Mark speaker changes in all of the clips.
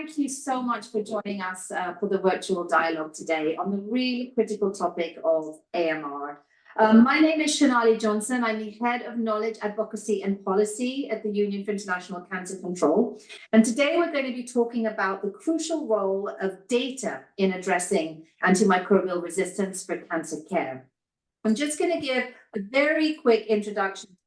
Speaker 1: thank you so much for joining us for the virtual dialogue today on the really critical topic of AMR. My name is Shonali Johnson. I'm the Head of Knowledge, Advocacy and Policy at the Union for International Cancer Control. And today we're going to be talking about the crucial role of data in addressing antimicrobial resistance for cancer care. I'm just going to give a very quick introduction.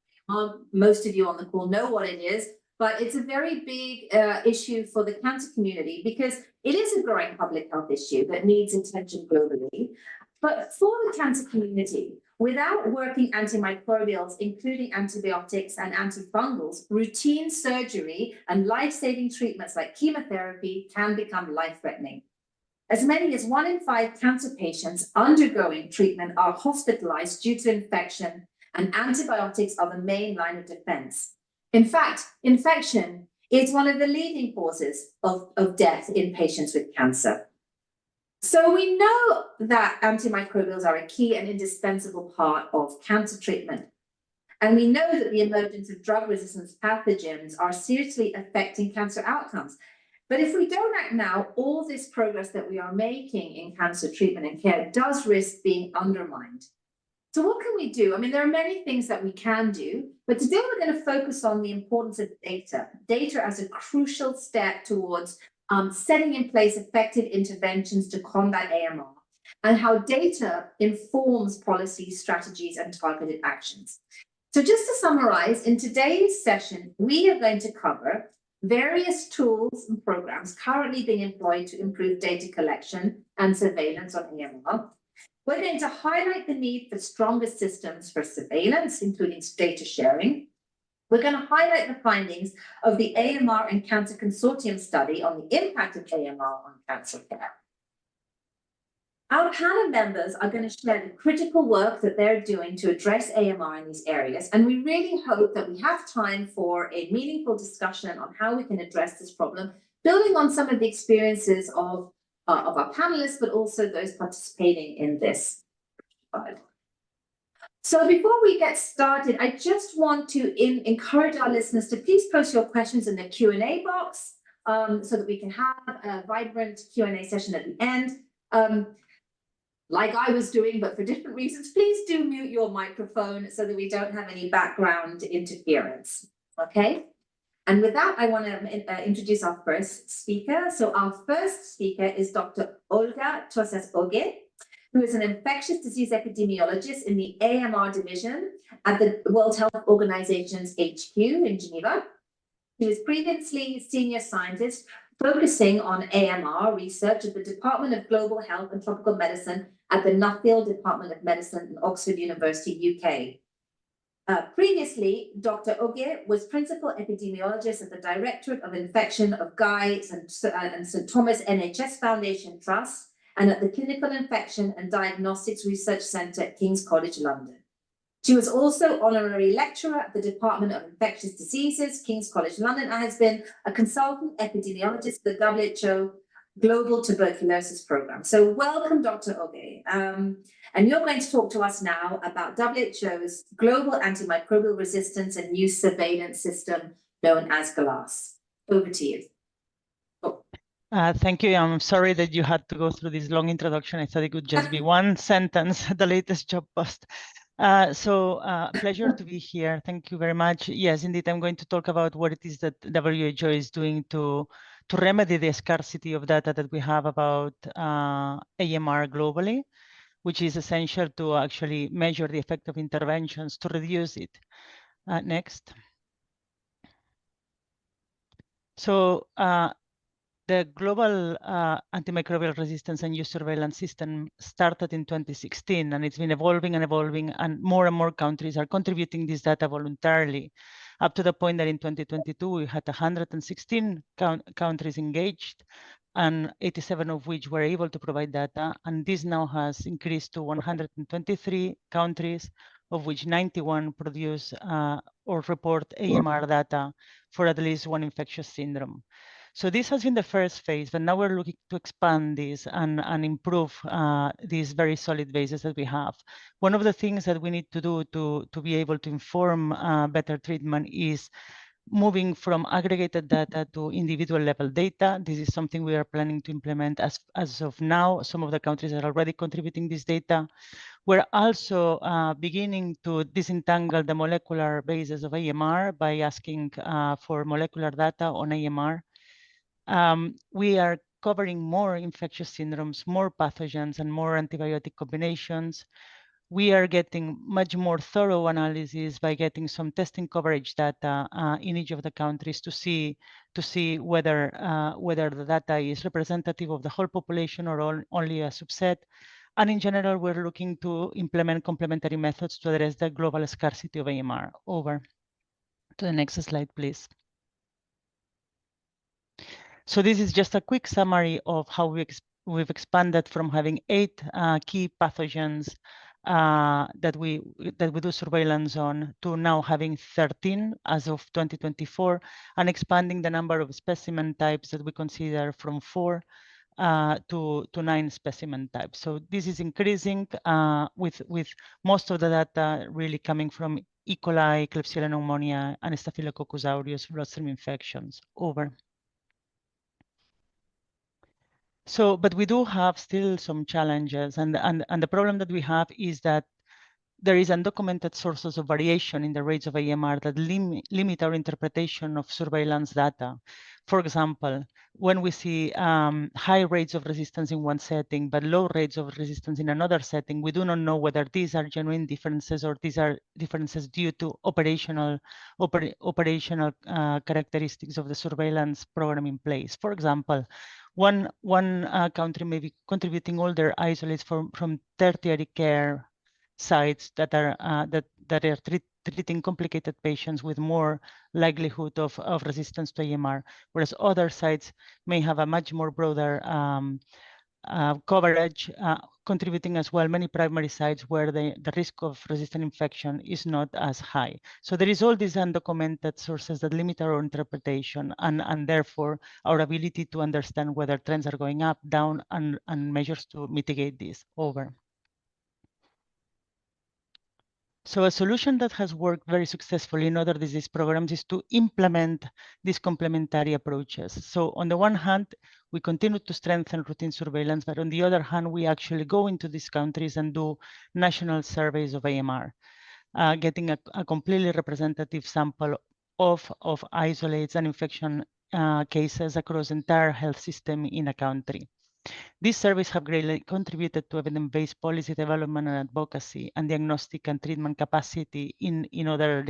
Speaker 1: Most of you on the call know what it is, but it's a very big issue for the cancer community because it is a growing public health issue that needs attention globally. But for the cancer community, without working antimicrobials, including antibiotics and antifungals, routine surgery and life-saving treatments like chemotherapy can become life-threatening. As many as 1 in 5 cancer patients undergoing treatment are hospitalized due to infection, and antibiotics are the main line of defense. In fact, infection is one of the leading causes of death in patients with cancer. So we know that antimicrobials are a key and indispensable part of cancer treatment. And we know that the emergence of drug-resistant pathogens are seriously affecting cancer outcomes. But if we don't act now, all this progress that we are making in cancer treatment and care does risk being undermined. So what can we do? I mean, there are many things that we can do, but today we're going to focus on the importance of data as a crucial step towards setting in place effective interventions to combat AMR, and how data informs policy, strategies, and targeted actions. So just to summarize, in today's session, we are going to cover various tools and programs currently being employed to improve data collection and surveillance on AMR. We're going to highlight the need for stronger systems for surveillance, including data sharing. We're going to highlight the findings of the AMR and Cancer Consortium study on the impact of AMR on cancer care. Our panel members are going to share the critical work that they're doing to address AMR in these areas, and we really hope that we have time for a meaningful discussion on how we can address this problem, building on some of the experiences of our panelists, but also those participating in this. So before we get started, I just want to encourage our listeners to please post your questions in the Q&A box so that we can have a vibrant Q&A session at the end. Like I was doing, but for different reasons, please do mute your microphone so that we don't have any background interference, okay? And with that, I want to introduce our first speaker. So our first speaker is Dr. Olga Tosas-Oge, who is an infectious disease epidemiologist in the AMR division at the World Health Organization's HQ in Geneva. She was previously senior scientist focusing on AMR research at the Department of Global Health and Tropical Medicine at the Nuffield Department of Medicine in Oxford University, UK. Previously, Dr. Oge was principal epidemiologist at the Directorate of Infection of Guy's and St. Thomas NHS Foundation Trust and at the Clinical Infection and Diagnostics Research Centre at King's College London. She was also honorary lecturer at the Department of Infectious Diseases, King's College London, and has been a consultant epidemiologist for the WHO Global Tuberculosis Programme. So welcome, Dr. Oge. And you're going to talk to us now about WHO's Global Antimicrobial Resistance and New Surveillance System, known as GLASS. Over to you. Oh.
Speaker 2: Thank you. I'm sorry that you had to go through this long introduction. I thought it could just be one sentence, the latest job post. Pleasure to be here. Thank you very much. Yes, indeed, I'm going to talk about what it is that WHO is doing to remedy the scarcity of data that we have about AMR globally, which is essential to actually measure the effect of interventions to reduce it. Next. So the global antimicrobial resistance and use surveillance system started in 2016, and it's been evolving, and more countries are contributing this data voluntarily, up to the point that in 2022, we had 116 countries engaged, and 87 of which were able to provide data. And this now has increased to 123 countries, of which 91 produce or report AMR data for at least one infectious syndrome. So this has been the first phase, but now we're looking to expand this and improve these very solid bases that we have. One of the things that we need to do to be able to inform better treatment is moving from aggregated data to individual level data. This is something we are planning to implement as of now. Some of the countries are already contributing this data. We're also beginning to disentangle the molecular basis of AMR by asking for molecular data on AMR. We are covering more infectious syndromes, more pathogens, and more antibiotic combinations. We are getting much more thorough analysis by getting some testing coverage data in each of the countries to see whether the data is representative of the whole population or only a subset. And in general, we're looking to implement complementary methods to address the global scarcity of AMR. Over to the next slide, please. So this is just a quick summary of how we've expanded from having 8 key pathogens that we do surveillance on to now having 13 as of 2024, and expanding the number of specimen types that we consider from 4 to 9 specimen types. So this is increasing with most of the data really coming from E. coli, Klebsiella pneumonia, and Staphylococcus aureus bloodstream infections. Over. So, but we do have still some challenges, and the problem that we have is that there is undocumented sources of variation in the rates of AMR that limit our interpretation of surveillance data. For example, when we see high rates of resistance in one setting, but low rates of resistance in another setting, we do not know whether these are genuine differences or these are differences due to operational characteristics of the surveillance program in place. For example, one country may be contributing all their isolates from tertiary care sites that are treating complicated patients with more likelihood of resistance to AMR, whereas other sites may have a much more broader coverage, contributing as well many primary sites where the risk of resistant infection is not as high. So there is all these undocumented sources that limit our interpretation and therefore our ability to understand whether trends are going up, down, and measures to mitigate this. Over. So a solution that has worked very successfully in other disease programs is to implement these complementary approaches. So on the one hand, we continue to strengthen routine surveillance, but on the other hand, we actually go into these countries and do national surveys of AMR, getting a completely representative sample of isolates and infection cases across the entire health system in a country. These surveys have greatly contributed to evidence-based policy development and advocacy and diagnostic and treatment capacity in other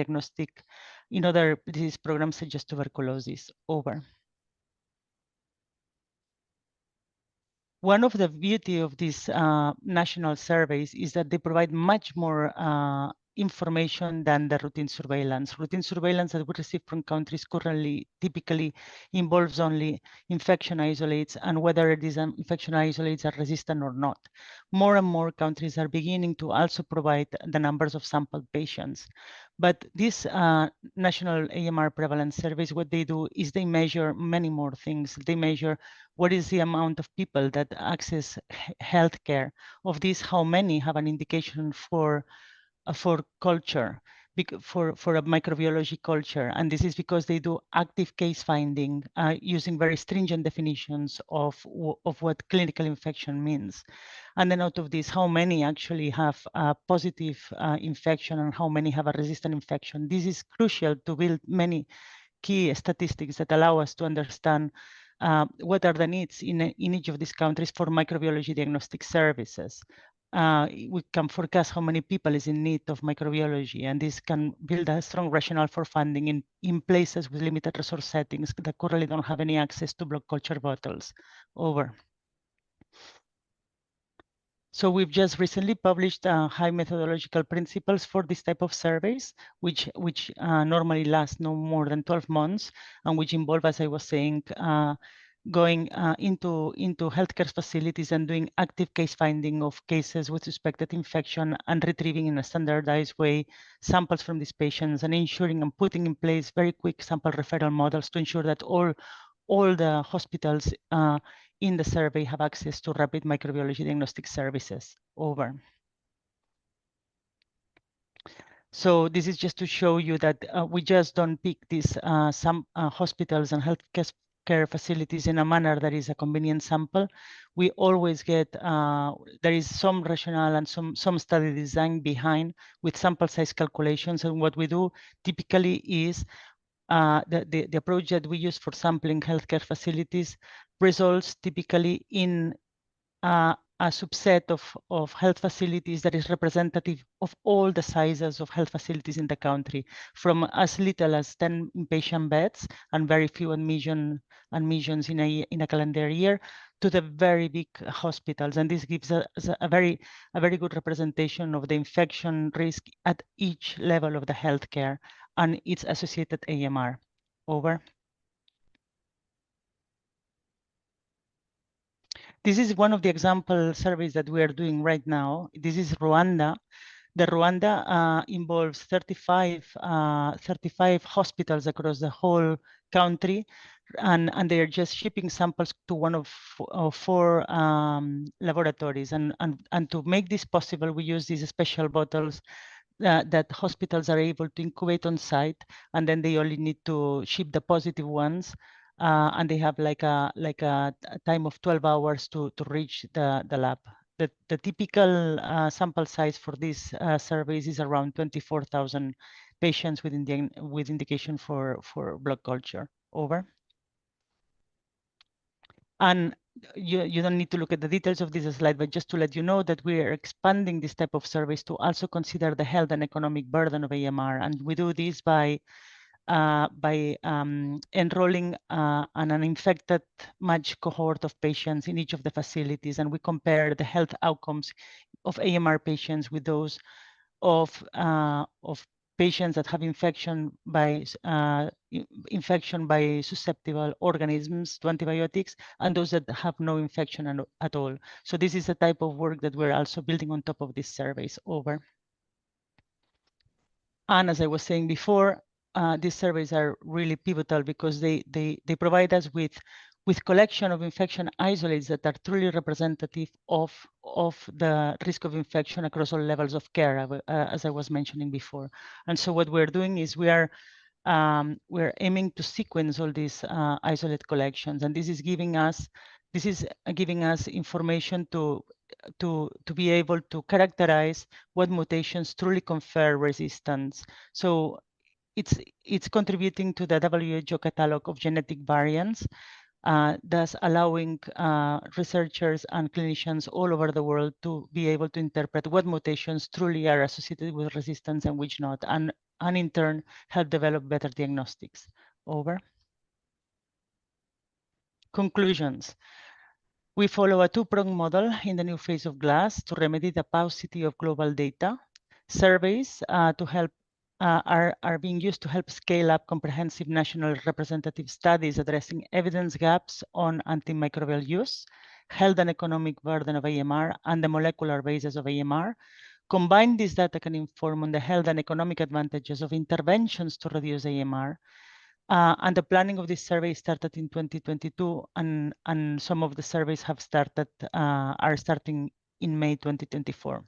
Speaker 2: disease programs such as tuberculosis. Over. One of the beauty of these national surveys is that they provide much more information than the routine surveillance. Routine surveillance that we receive from countries currently typically involves only infection isolates and whether these infection isolates are resistant or not. More and more countries are beginning to also provide the numbers of sampled patients. But this national AMR prevalence surveys, what they do is they measure many more things. They measure what is the amount of people that access healthcare. Of these, how many have an indication for culture, for a microbiology culture. And this is because they do active case finding using very stringent definitions of what clinical infection means. And then out of this, how many actually have a positive infection and how many have a resistant infection. This is crucial to build many key statistics that allow us to understand what are the needs in each of these countries for microbiology diagnostic services. We can forecast how many people is in need of microbiology, and this can build a strong rationale for funding in places with limited resource settings that currently don't have any access to blood culture bottles. Over. So we've just recently published high methodological principles for this type of surveys, which normally last no more than 12 months, and which involve, as I was saying, going into healthcare facilities and doing active case finding of cases with suspected infection and retrieving in a standardized way samples from these patients and ensuring and putting in place very quick sample referral models to ensure that all the hospitals in the survey have access to rapid microbiology diagnostic services. Over. So this is just to show you that we just don't pick these some hospitals and healthcare facilities in a manner that is a convenient sample. We always get, there is some rationale and some study design behind with sample size calculations. And what we do typically is the approach that we use for sampling healthcare facilities results typically in a subset of health facilities that is representative of all the sizes of health facilities in the country, from as little as 10 inpatient beds and very few admissions in a calendar year to the very big hospitals. And this gives us a very good representation of the infection risk at each level of the healthcare and its associated AMR. Over. This is one of the example surveys that we are doing right now. This is Rwanda. The Rwanda involves 35 hospitals across the whole country, and they are just shipping samples to one of four laboratories. And to make this possible, we use these special bottles that hospitals are able to incubate on site, and then they only need to ship the positive ones. And they have like a time of 12 hours to reach the lab. The typical sample size for these surveys is around 24,000 patients with indication for blood culture. Over. And you don't need to look at the details of this slide, but just to let you know that we are expanding this type of surveys to also consider the health and economic burden of AMR. And we do this by enrolling an infected matched cohort of patients in each of the facilities, and we compare the health outcomes of AMR patients with those of patients that have infection by susceptible organisms to antibiotics, and those that have no infection at all. So this is the type of work that we're also building on top of these surveys. Over. And as I was saying before, these surveys are really pivotal because they provide us with collection of infection isolates that are truly representative of the risk of infection across all levels of care, as I was mentioning before. And so what we're doing is we're aiming to sequence all these isolate collections, and this is giving us information to be able to characterize what mutations truly confer resistance. So it's contributing to the WHO catalog of genetic variants, thus allowing researchers and clinicians all over the world to be able to interpret what mutations truly are associated with resistance and which not, and in turn help develop better diagnostics. Over. Conclusions. We follow a two-pronged model in the new phase of GLASS to remedy the paucity of global data. Surveys to help are being used to help scale up comprehensive national representative studies addressing evidence gaps on antimicrobial use, health and economic burden of AMR, and the molecular basis of AMR. Combined, this data can inform on the health and economic advantages of interventions to reduce AMR. And the planning of this survey started in 2022, and some of the surveys have started, are starting in May 2024.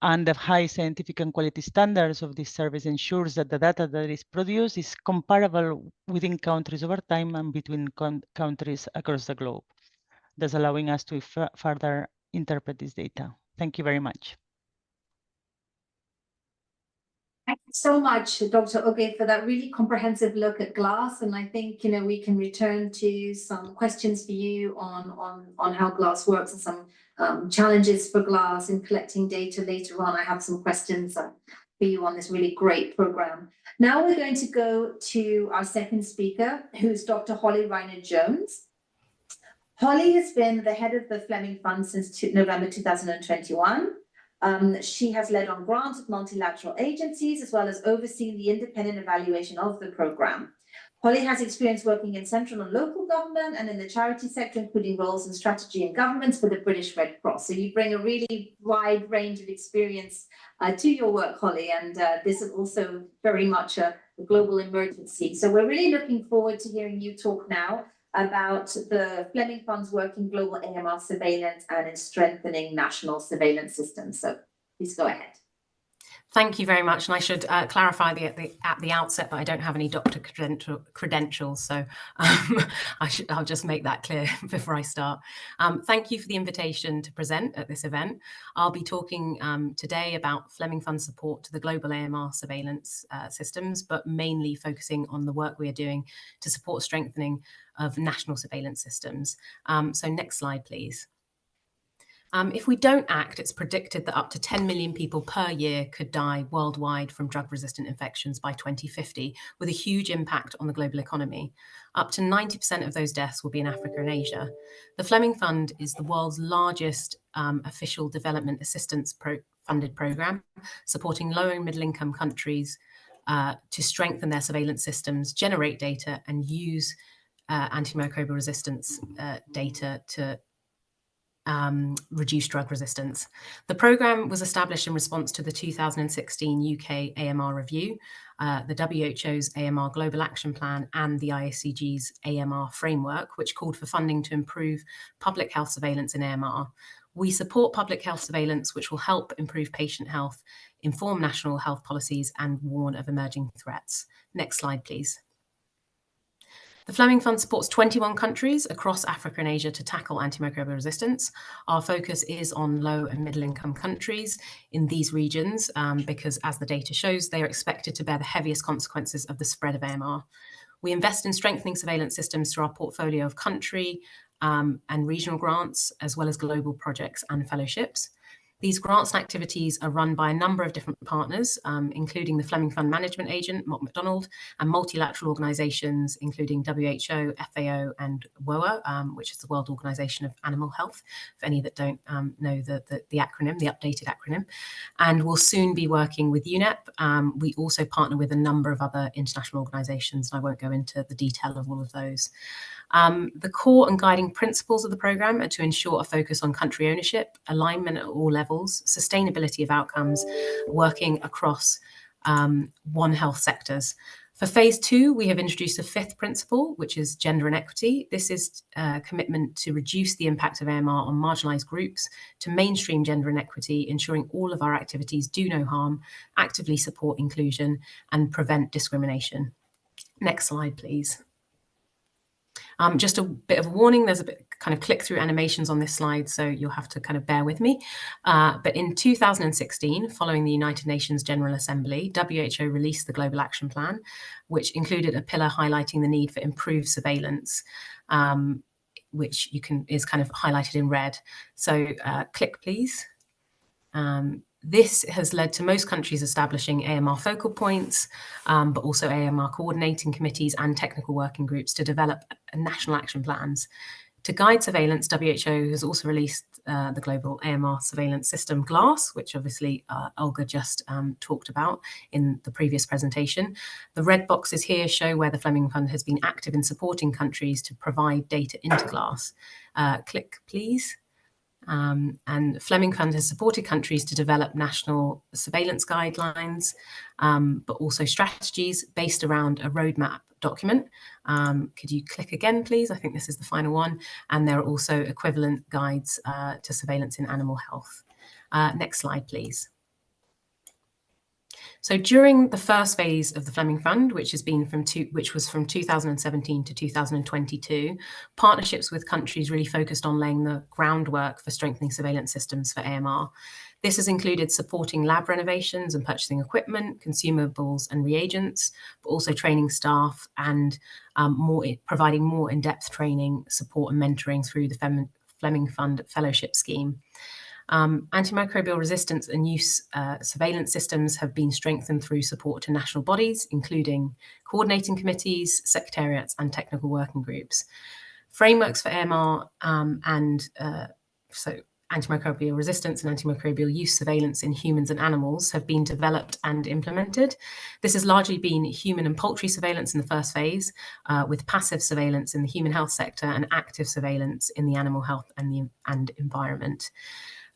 Speaker 2: And the high scientific and quality standards of this service ensures that the data that is produced is comparable within countries over time and between countries across the globe, thus allowing us to further interpret this data. Thank you very much.
Speaker 1: Thank you so much, Dr. Oge, for that really comprehensive look at GLASS. And I think, we can return to some questions for you on how GLASS works and some challenges for GLASS in collecting data later on. I have some questions for you on this really great program. Now we're going to go to our second speaker, who's Dr. Holly Reiner-Jones. Holly has been the head of the Fleming Fund since November 2021. She has led on grants of multilateral agencies, as well as overseen the independent evaluation of the program. Holly has experience working in central and local government and in the charity sector, including roles in strategy and governance for the British Red Cross. So you bring a really wide range of experience to your work, Holly, and this is also very much a global emergency. So we're really looking forward to hearing you talk now about the Fleming Fund's work in global AMR surveillance and in strengthening national surveillance systems. So please go ahead.
Speaker 3: Thank you very much. And I should clarify at the outset that I don't have any doctor credentials, so I'll just make that clear before I start. Thank you for the invitation to present at this event. I'll be talking today about Fleming Fund support to the global AMR surveillance systems, but mainly focusing on the work we are doing to support strengthening of national surveillance systems. So next slide, please. If we don't act, it's predicted that up to 10 million people per year could die worldwide from drug-resistant infections by 2050, with a huge impact on the global economy. Up to 90% of those deaths will be in Africa and Asia. The Fleming Fund is the world's largest official development assistance funded program, supporting low and middle-income countries to strengthen their surveillance systems, generate data, and use antimicrobial resistance data to reduce drug resistance. The programme was established in response to the 2016 UK AMR review, the WHO's AMR Global Action Plan, and the IACG's AMR framework, which called for funding to improve public health surveillance in AMR. We support public health surveillance, which will help improve patient health, inform national health policies, and warn of emerging threats. Next slide, please. The Fleming Fund supports 21 countries across Africa and Asia to tackle antimicrobial resistance. Our focus is on low and middle income countries in these regions because, as the data shows, they are expected to bear the heaviest consequences of the spread of AMR. We invest in strengthening surveillance systems through our portfolio of country and regional grants, as well as global projects and fellowships. These grants and activities are run by a number of different partners, including the Fleming Fund Management Agent, Mott MacDonald, and multilateral organisations, including WHO, FAO, and WOA, which is the World Organization of Animal Health, for any that don't know the acronym, the updated acronym. And we'll soon be working with UNEP. We also partner with a number of other international organisations, and I won't go into the detail of all of those. The core and guiding principles of the programme are to ensure a focus on country ownership, alignment at all levels, sustainability of outcomes, working across One Health sectors. For phase 2, we have introduced a 5th principle, which is gender and equity. This is a commitment to reduce the impact of AMR on marginalised groups, to mainstream gender and equity, ensuring all of our activities do no harm, actively support inclusion, and prevent discrimination. Next slide, please. Just a bit of a warning, there's a bit kind of click-through animations on this slide, so you'll have to kind of bear with me. But in 2016, following the United Nations General Assembly, WHO released the Global Action Plan, which included a pillar highlighting the need for improved surveillance, which is kind of highlighted in red. So click, please. This has led to most countries establishing AMR focal points, but also AMR coordinating committees and technical working groups to develop national action plans. To guide surveillance, WHO has also released the global AMR surveillance system GLASS, which obviously Olga just talked about in the previous presentation. The red boxes here show where the Fleming Fund has been active in supporting countries to provide data into GLASS. Click, please. And Fleming Fund has supported countries to develop national surveillance guidelines, but also strategies based around a roadmap document. Could you click again, please? I think this is the final one. And there are also equivalent guides to surveillance in animal health. Next slide, please. So during the first phase of the Fleming Fund, which was from 2017 to 2022, partnerships with countries really focused on laying the groundwork for strengthening surveillance systems for AMR. This has included supporting lab renovations and purchasing equipment, consumables and reagents, but also training staff and providing more in-depth training, support and mentoring through the Fleming Fund Fellowship Scheme. Antimicrobial resistance and use surveillance systems have been strengthened through support to national bodies, including coordinating committees, secretariats, and technical working groups. Frameworks for AMR so antimicrobial resistance and antimicrobial use surveillance in humans and animals have been developed and implemented. This has largely been human and poultry surveillance in the first phase, with passive surveillance in the human health sector and active surveillance in the animal health and environment.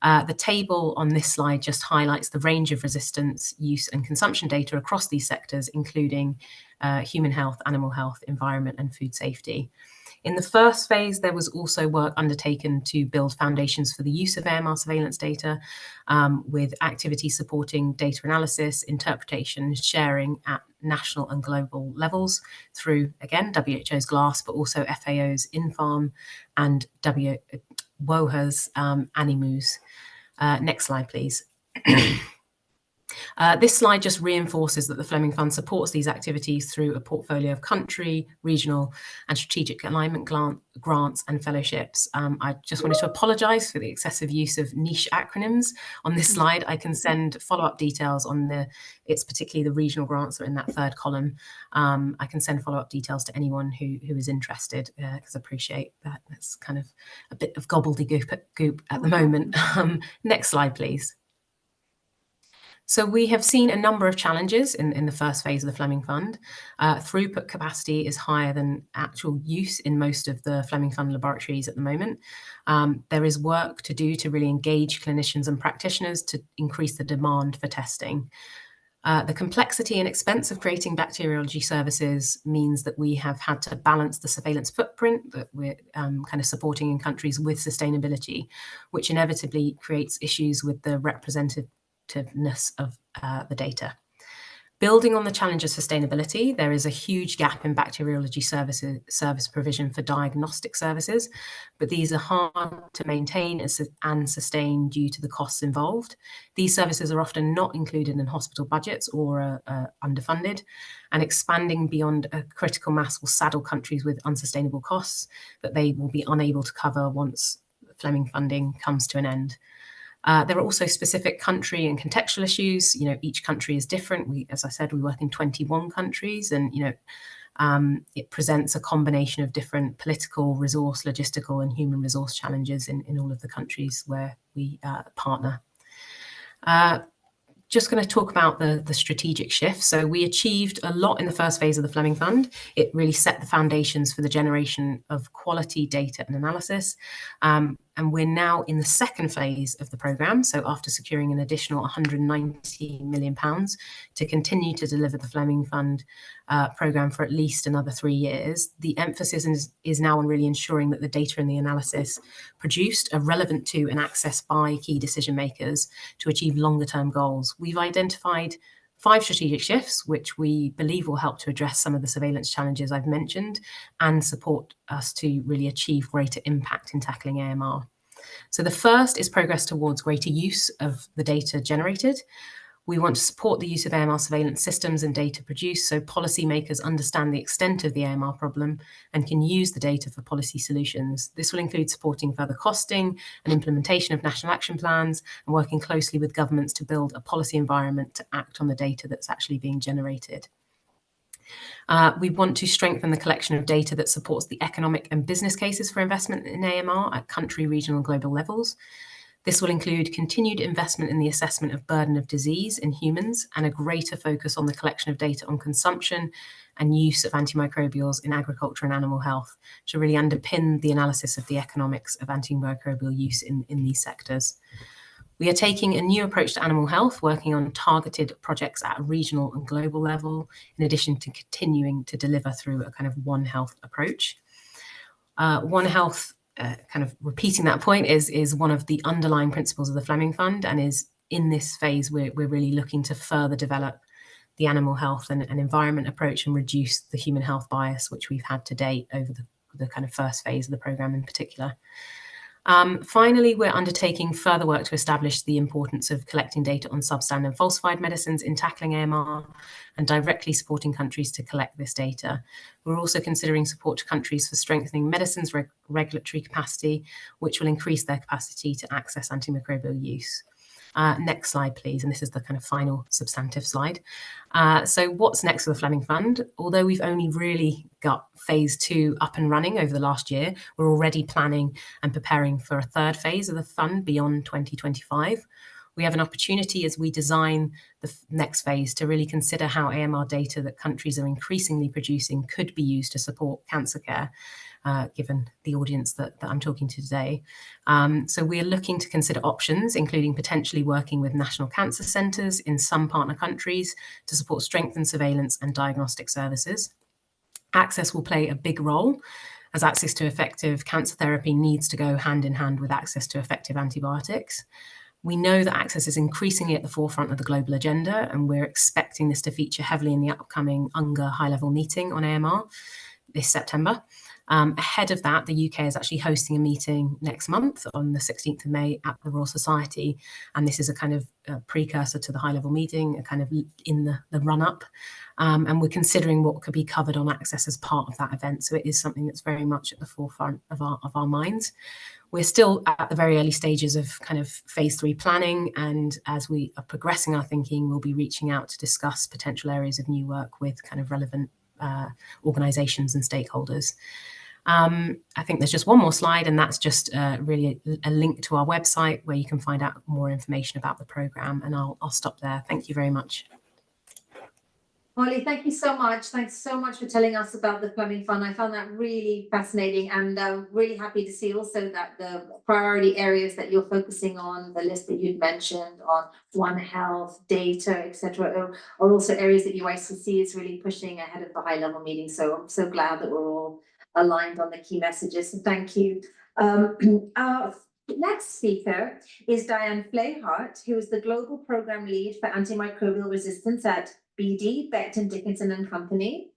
Speaker 3: The table on this slide just highlights the range of resistance, use and consumption data across these sectors, including human health, animal health, environment and food safety. In the first phase, there was also work undertaken to build foundations for the use of AMR surveillance data, with activities supporting data analysis, interpretation, sharing at national and global levels through, again, WHO's GLASS, but also FAO's INFARM and WOHA's ANIMUS. Next slide, please. This slide just reinforces that the Fleming Fund supports these activities through a portfolio of country, regional and strategic alignment grants and fellowships. I just wanted to apologise for the excessive use of niche acronyms on this slide. I can send follow-up details on it's particularly the regional grants that are in that third column. I can send follow-up details to anyone who is interested, because I appreciate that it's kind of a bit of gobbledygook at the moment. Next slide, please. So we have seen a number of challenges in the first phase of the Fleming Fund. Throughput capacity is higher than actual use in most of the Fleming Fund laboratories at the moment. There is work to do to really engage clinicians and practitioners to increase the demand for testing. The complexity and expense of creating bacteriology services means that we have had to balance the surveillance footprint that we're kind of supporting in countries with sustainability, which inevitably creates issues with the representativeness of the data. Building on the challenge of sustainability, there is a huge gap in bacteriology service provision for diagnostic services, but these are hard to maintain and sustain due to the costs involved. These services are often not included in hospital budgets or are underfunded, and expanding beyond a critical mass will saddle countries with unsustainable costs that they will be unable to cover once Fleming funding comes to an end. There are also specific country and contextual issues. Each country is different. As I said, we work in 21 countries, and it presents a combination of different political, resource, logistical, and human resource challenges in all of the countries where we partner. Just going to talk about the strategic shift. So we achieved a lot in the first phase of the Fleming Fund. It really set the foundations for the generation of quality data and analysis. And we're now in the second phase of the programme. So after securing an additional £190 million to continue to deliver the Fleming Fund programme for at least another 3 years, the emphasis is now on really ensuring that the data and the analysis produced are relevant to and accessed by key decision makers to achieve longer term goals. We've identified 5 strategic shifts, which we believe will help to address some of the surveillance challenges I've mentioned and support us to really achieve greater impact in tackling AMR. So the first is progress towards greater use of the data generated. We want to support the use of AMR surveillance systems and data produced so policymakers understand the extent of the AMR problem and can use the data for policy solutions. This will include supporting further costing and implementation of national action plans and working closely with governments to build a policy environment to act on the data that's actually being generated. We want to strengthen the collection of data that supports the economic and business cases for investment in AMR at country, regional and global levels. This will include continued investment in the assessment of burden of disease in humans and a greater focus on the collection of data on consumption and use of antimicrobials in agriculture and animal health to really underpin the analysis of the economics of antimicrobial use in these sectors. We are taking a new approach to animal health, working on targeted projects at a regional and global level, in addition to continuing to deliver through a kind of One Health approach. One Health, kind of repeating that point, is one of the underlying principles of the Fleming Fund, and is in this phase we're really looking to further develop the animal health and environment approach and reduce the human health bias which we've had to date over the kind of first phase of the programme in particular. Finally, we're undertaking further work to establish the importance of collecting data on substandard and falsified medicines in tackling AMR and directly supporting countries to collect this data. We're also considering support to countries for strengthening medicines regulatory capacity, which will increase their capacity to access antimicrobial use. Next slide, please. And this is the kind of final substantive slide. So what's next for the Fleming Fund? Although we've only really got phase 2 up and running over the last year, we're already planning and preparing for a third phase of the fund beyond 2025. We have an opportunity as we design the next phase to really consider how AMR data that countries are increasingly producing could be used to support cancer care, given the audience that I'm talking to today. So we are looking to consider options, including potentially working with national cancer centres in some partner countries to support strengthened surveillance and diagnostic services. Access will play a big role, as access to effective cancer therapy needs to go hand in hand with access to effective antibiotics. We know that access is increasingly at the forefront of the global agenda, and we're expecting this to feature heavily in the upcoming UNGA high-level meeting on AMR this September. Ahead of that, the UK is actually hosting a meeting next month on the 16th of May at the Royal Society, and this is a kind of precursor to the high-level meeting, a kind of in the run-up, and we're considering what could be covered on access as part of that event. So it is something that's very much at the forefront of our minds. We're still at the very early stages of kind of phase 3 planning, and as we are progressing our thinking, we'll be reaching out to discuss potential areas of new work with kind of relevant organisations and stakeholders. I think there's just one more slide, and that's just really a link to our website where you can find out more information about the programme, and I'll stop there. Thank you very much.
Speaker 1: Holly, thank you so much. Thanks so much for telling us about the Plumbing Fund. I found that really fascinating, and really happy to see also that the priority areas that you're focusing on, the list that you'd mentioned on One Health, data, etc., are also areas that UICC is really pushing ahead of the high-level meeting. So I'm so glad that we're all aligned on the key messages. So thank you. Our next speaker is Diane Flayhart, who is the Global Program Lead for Antimicrobial Resistance at BD, Becton Dickinson and Company.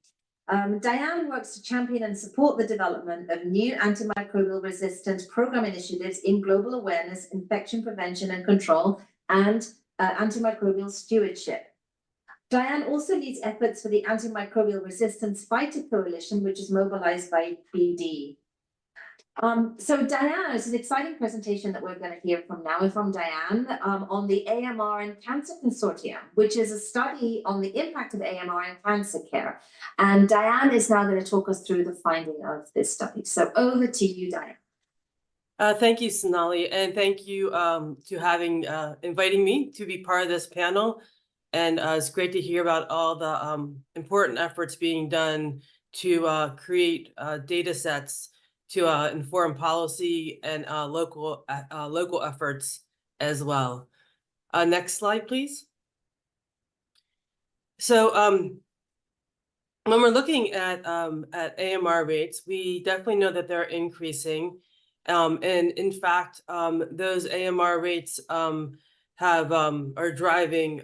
Speaker 1: Diane works to champion and support the development of new antimicrobial resistance program initiatives in global awareness, infection prevention and control, and antimicrobial stewardship. Diane also leads efforts for the Antimicrobial Resistance Fighter Coalition, which is mobilized by BD. So Diane, it's an exciting presentation that we're going to hear from now from Diane on the AMR and Cancer Consortium, which is a study on the impact of AMR in cancer care. And Diane is now going to talk us through the finding of this study. So over to you, Diane.
Speaker 4: Thank you, Sonali, and thank you to inviting me to be part of this panel. And it's great to hear about all the important efforts being done to create data sets to inform policy and local efforts as well. Next slide, please. So when we're looking at AMR rates, we definitely know that they're increasing. And in fact, those AMR rates are driving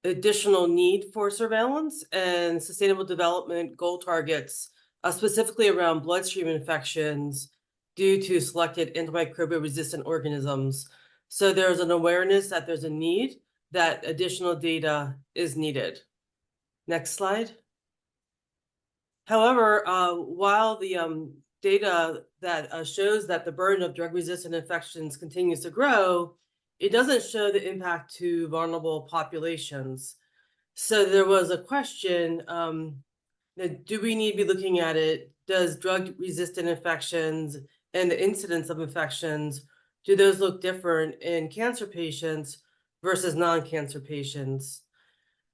Speaker 4: additional need for surveillance and sustainable development goal targets, specifically around bloodstream infections due to selected antimicrobial resistant organisms. So there's an awareness that there's a need, that additional data is needed. Next slide. However, while the data that shows that the burden of drug-resistant infections continues to grow, it doesn't show the impact to vulnerable populations. So there was a question, do we need to be looking at it? Does drug-resistant infections and the incidence of infections, do those look different in cancer patients versus non-cancer patients?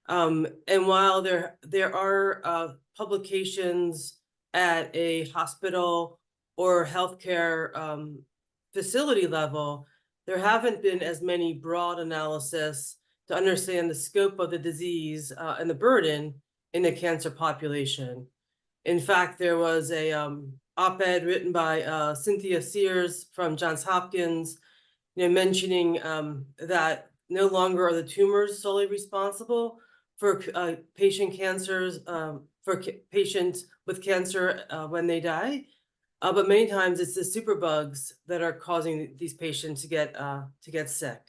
Speaker 4: And while there are publications at a hospital or healthcare facility level, there haven't been as many broad analysis to understand the scope of the disease and the burden in the cancer population. In fact, there was a op-ed written by Cynthia Sears from Johns Hopkins, mentioning that no longer are the tumors solely responsible for patient cancers, for patients with cancer when they die, but many times it's the superbugs that are causing these patients to get sick.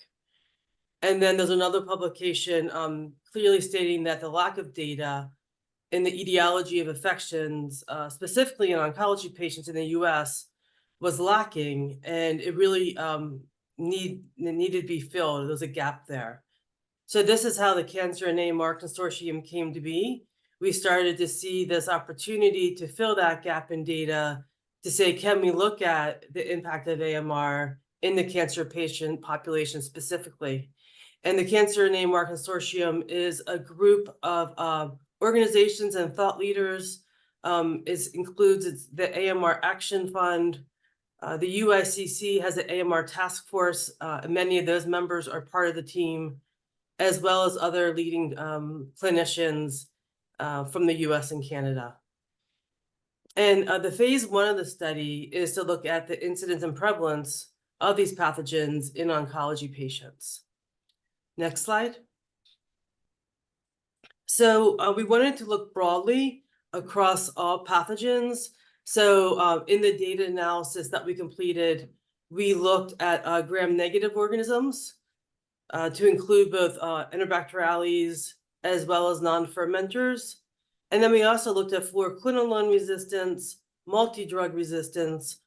Speaker 4: And then there's another publication clearly stating that the lack of data in the etiology of infections, specifically in oncology patients in the US, was lacking, and it really needed to be filled. There was a gap there. So this is how the Cancer and AMR Consortium came to be. We started to see this opportunity to fill that gap in data, to say, can we look at the impact of AMR in the cancer patient population specifically? And the Cancer and AMR Consortium is a group of organizations and thought leaders. It includes the AMR Action Fund. The UICC has an AMR task force, and many of those members are part of the team, as well as other leading clinicians from the US and Canada. And the phase 1 of the study is to look at the incidence and prevalence of these pathogens in oncology patients. Next slide. So we wanted to look broadly across all pathogens. So in the data analysis that we completed, we looked at gram-negative organisms to include both Enterobacterales as well as non-fermenters. And then we also looked at fluoroquinolone resistance, multi-drug resistance,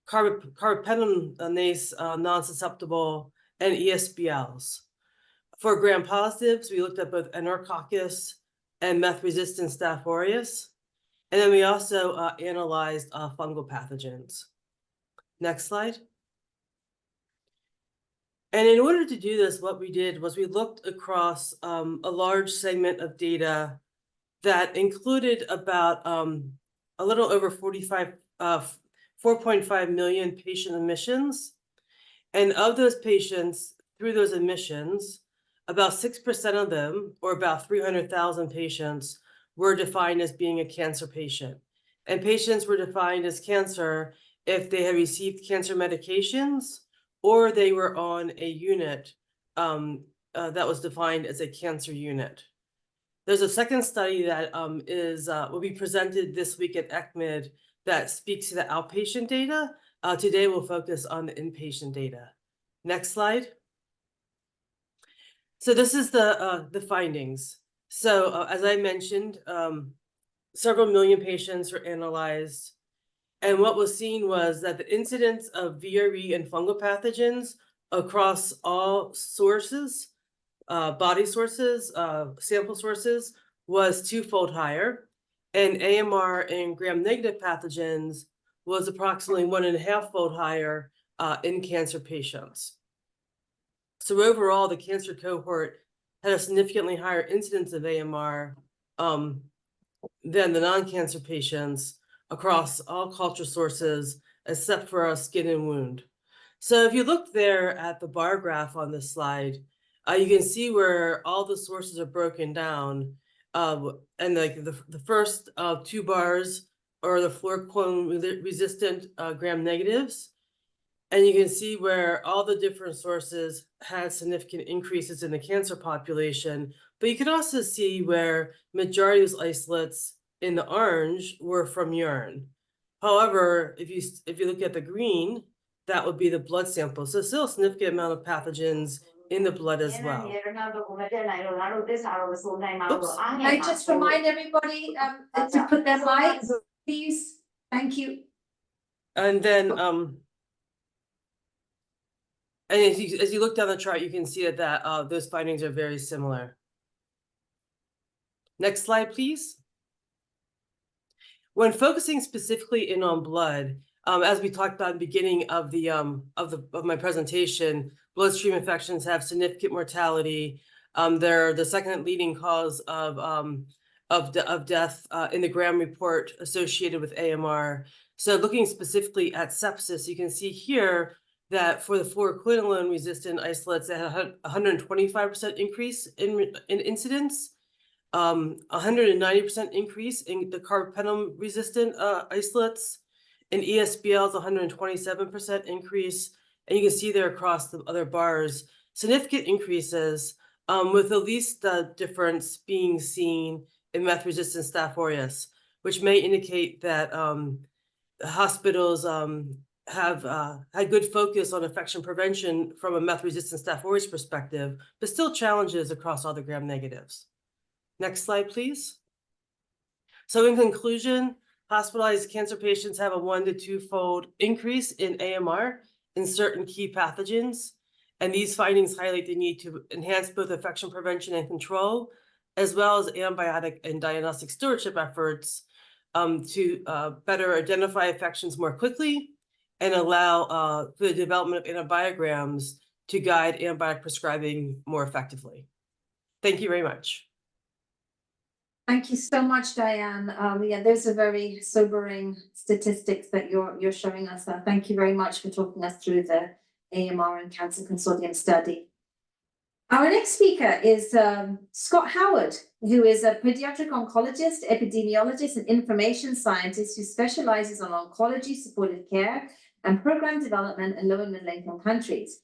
Speaker 4: carbapenemase non-susceptible, and ESBLs. For gram-positives, we looked at both Enterococcus and meth-resistant Staph aureus. And then we also analyzed fungal pathogens. Next slide. And in order to do this, what we did was we looked across a large segment of data that included about a little over 4.5 million patient admissions. And of those patients, through those admissions, about 6% of them, or about 300,000 patients, were defined as being a cancer patient. And patients were defined as cancer if they had received cancer medications or they were on a unit that was defined as a cancer unit. There's a second study that will be presented this week at ECCMID that speaks to the outpatient data. Today we'll focus on the inpatient data. Next slide. So this is the findings. So as I mentioned, several million patients were analyzed. And what was seen was that the incidence of VRE and fungal pathogens across all sources, body sources, sample sources, was twofold higher. And AMR in gram-negative pathogens was approximately 1.5-fold higher in cancer patients. So overall, the cancer cohort had a significantly higher incidence of AMR than the non-cancer patients across all culture sources, except for skin and wound. So if you look there at the bar graph on this slide, you can see where all the sources are broken down. And like the first 2 bars are the fluoroquinolone resistant gram-negatives. And you can see where all the different sources had significant increases in the cancer population. But you can also see where majority of those isolates in the orange were from urine. However, if you look at the green, that would be the blood sample. So still a significant amount of pathogens in the blood as well.
Speaker 1: Can I just remind everybody to put their mics, please? Thank you.
Speaker 4: And then and as you look down the chart, you can see that those findings are very similar. Next slide, please. When focusing specifically in on blood, as we talked about in the beginning of my presentation, bloodstream infections have significant mortality. They're the second leading cause of death in the Graham report associated with AMR. So looking specifically at sepsis, you can see here that for the fluoroquinolone resistant isolates, they had a 125% increase in incidence, 190% increase in the carbapenem resistant isolates, and ESBLs 127% increase. And you can see there across the other bars, significant increases, with the least difference being seen in meth-resistant Staph aureus, which may indicate that hospitals have had good focus on infection prevention from a meth-resistant Staph aureus perspective, but still challenges across all the gram-negatives. Next slide, please. So in conclusion, hospitalized cancer patients have a 1- to 2-fold increase in AMR in certain key pathogens. And these findings highlight the need to enhance both infection prevention and control, as well as antibiotic and diagnostic stewardship efforts to better identify infections more quickly and allow for the development of antibiograms to guide antibiotic prescribing more effectively. Thank you very much.
Speaker 1: Thank you so much, Diane. Yeah, those are very sobering statistics that you're showing us. Thank you very much for talking us through the AMR and Cancer Consortium study. Our next speaker is Scott Howard, who is a pediatric oncologist, epidemiologist, and information scientist who specializes on oncology supported care and program development in low and middle income countries.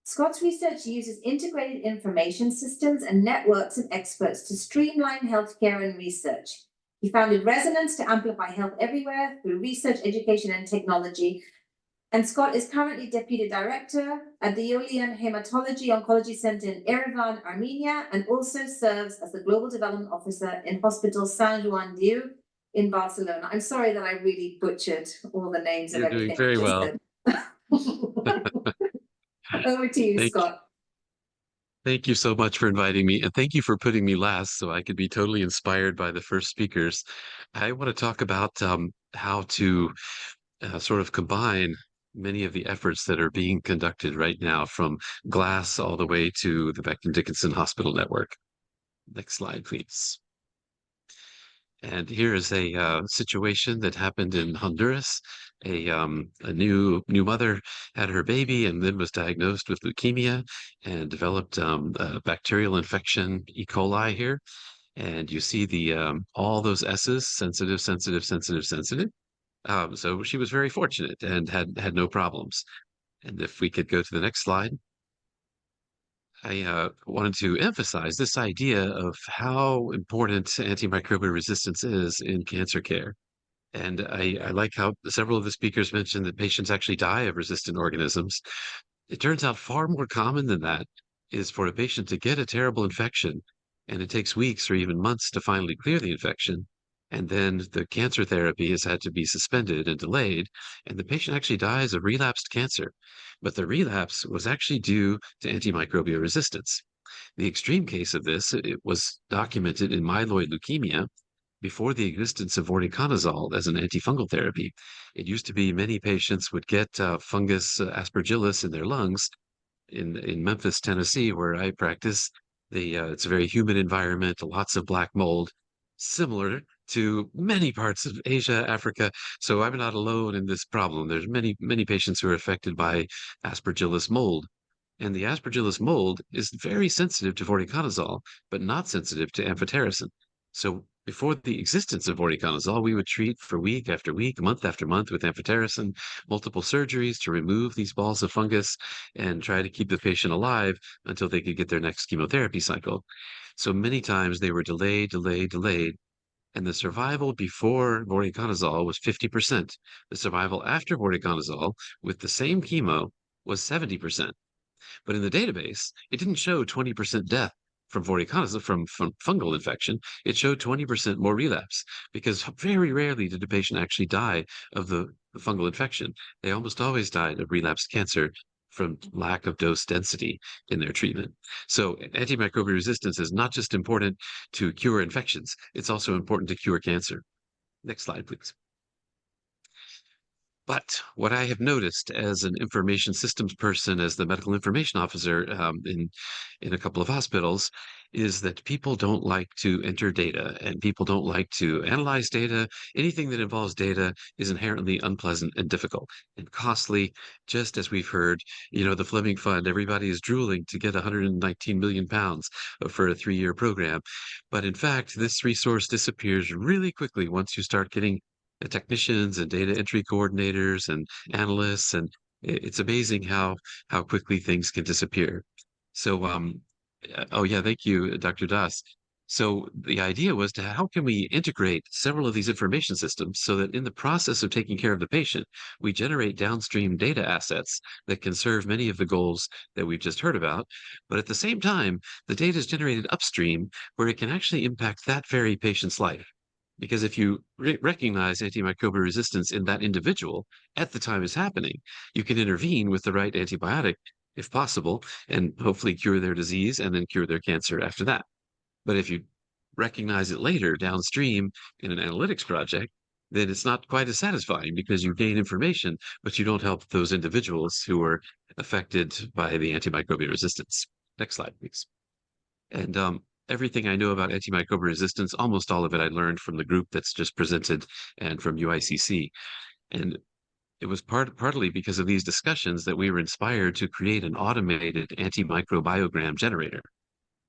Speaker 1: Scott's research uses integrated information systems and networks of experts to streamline healthcare and research. He founded Resonance to amplify health everywhere through research, education, and technology. And Scott is currently Deputy Director at the Iolian Hematology Oncology Center in Yerevan, Armenia, and also serves as the Global Development Officer in Hospital Sant Joan Diu in Barcelona. I'm sorry that I really butchered all the names of everything.
Speaker 5: You're doing very well.
Speaker 1: Over to you, Scott.
Speaker 5: Thank you so much for inviting me, and thank you for putting me last so I could be totally inspired by the first speakers. I want to talk about how to sort of combine many of the efforts that are being conducted right now, from GLASS all the way to the Becton Dickinson Hospital Network. Next slide, please. And here is a situation that happened in Honduras. A new mother had her baby and then was diagnosed with leukemia and developed a bacterial infection, E. coli here. And you see the all those S's: sensitive, sensitive, sensitive, sensitive. So she was very fortunate and had no problems. And if we could go to the next slide. I wanted to emphasize this idea of how important antimicrobial resistance is in cancer care. And I like how several of the speakers mentioned that patients actually die of resistant organisms. It turns out far more common than that is for a patient to get a terrible infection, and it takes weeks or even months to finally clear the infection. And then the cancer therapy has had to be suspended and delayed, and the patient actually dies of relapsed cancer. But the relapse was actually due to antimicrobial resistance. The extreme case of this, it was documented in myeloid leukemia before the existence of voriconazole as an antifungal therapy. It used to be many patients would get fungus aspergillus in their lungs. In Memphis, Tennessee, where I practice, it's a very humid environment, lots of black mold, similar to many parts of Asia, Africa. So I'm not alone in this problem. There's many patients who are affected by aspergillus mold. And the aspergillus mold is very sensitive to voriconazole, but not sensitive to amphotericin. So before the existence of voriconazole, we would treat for week after week, month after month with amphotericin, multiple surgeries to remove these balls of fungus and try to keep the patient alive until they could get their next chemotherapy cycle. So many times they were delayed, and the survival before voriconazole was 50%. The survival after voriconazole with the same chemo was 70%. But in the database, it didn't show 20% death from voriconazole, from fungal infection. It showed 20% more relapse, because very rarely did a patient actually die of the fungal infection. They almost always died of relapsed cancer from lack of dose density in their treatment. So antimicrobial resistance is not just important to cure infections, it's also important to cure cancer. Next slide, please. But what I have noticed as an information systems person, as the medical information officer in a couple of hospitals, is that people don't like to enter data, and people don't like to analyze data. Anything that involves data is inherently unpleasant and difficult and costly. Just as we've heard, the Fleming Fund, everybody is drooling to get 119 million pounds for a 3-year program. But in fact, this resource disappears really quickly once you start getting the technicians and data entry coordinators and analysts, and it's amazing how quickly things can disappear. So, oh yeah, thank you, Dr. Das. So the idea was how can we integrate several of these information systems so that in the process of taking care of the patient, we generate downstream data assets that can serve many of the goals that we've just heard about. But at the same time, the data is generated upstream where it can actually impact that very patient's life. Because if you recognize antimicrobial resistance in that individual at the time it's happening, you can intervene with the right antibiotic, if possible, and hopefully cure their disease and then cure their cancer after that. But if you recognize it later downstream in an analytics project, then it's not quite as satisfying, because you gain information, but you don't help those individuals who are affected by the antimicrobial resistance. Next slide, please. And everything I know about antimicrobial resistance, almost all of it I learned from the group that's just presented and from UICC. And it was partly because of these discussions that we were inspired to create an automated antimicrobiogram generator.